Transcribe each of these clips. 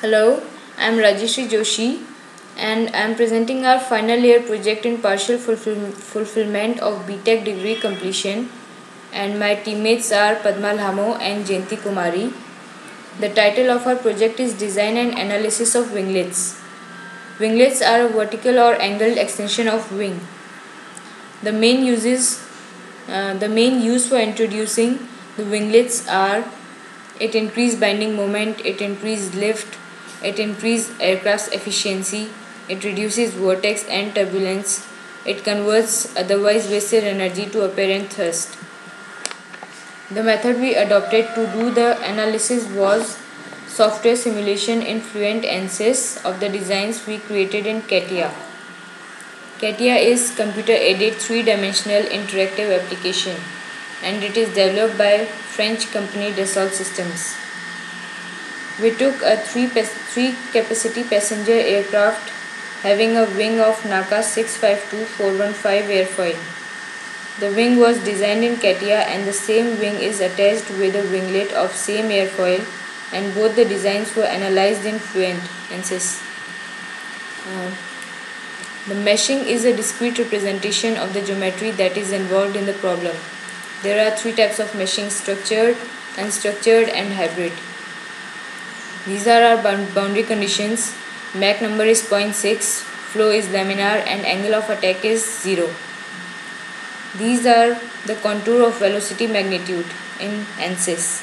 Hello, I am Rajeshri Joshi and I am presenting our final year project in partial fulfillment of BTech degree completion, and my teammates are Padma Lhamo and Jayanti Kumari. The title of our project is Design and Analysis of Winglets. Winglets are a vertical or angled extension of wing. The main use for introducing the winglets are: it increases binding moment, it increases lift, it increases aircraft efficiency, it reduces vortex and turbulence, it converts otherwise wasted energy to apparent thrust. The method we adopted to do the analysis was software simulation in Fluent ANSYS of the designs we created in CATIA. CATIA is computer-aided three-dimensional interactive application, and it is developed by French company Dassault Systems. We took a three-capacity passenger aircraft having a wing of NACA 652-415 airfoil. The wing was designed in CATIA and the same wing is attached with a winglet of same airfoil, and both the designs were analyzed in Fluent ANSYS. The meshing is a discrete representation of the geometry that is involved in the problem. There are three types of meshing: structured, unstructured and hybrid. These are our boundary conditions. Mach number is 0.6, flow is laminar and angle of attack is 0. These are the contour of velocity magnitude in ANSYS.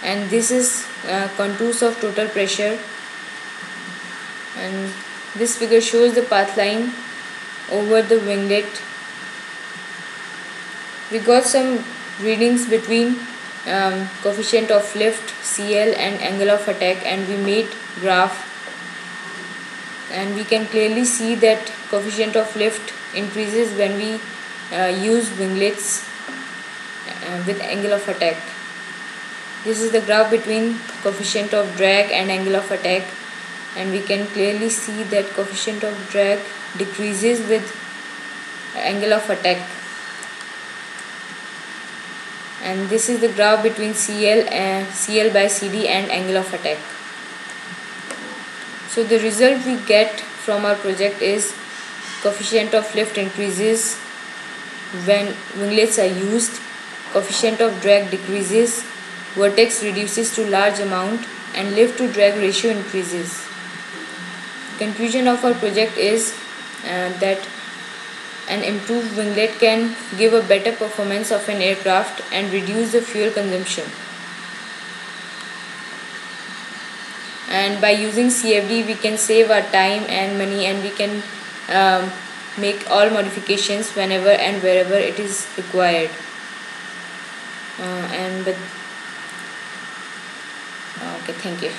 And this is contours of total pressure, and this figure shows the path line over the winglet. We got some readings between coefficient of lift, CL and angle of attack, and we made graph, and we can clearly see that coefficient of lift increases when we use winglets with angle of attack. This is the graph between coefficient of drag and angle of attack, and we can clearly see that coefficient of drag decreases with angle of attack. And this is the graph between CL by CD and angle of attack. So the result we get from our project is coefficient of lift increases when winglets are used, coefficient of drag decreases, vortex reduces to large amount, and lift to drag ratio increases. Conclusion of our project is that an improved winglet can give a better performance of an aircraft and reduce the fuel consumption. And by using CFD we can save our time and money, and we can make all modifications whenever and wherever it is required. Okay, thank you.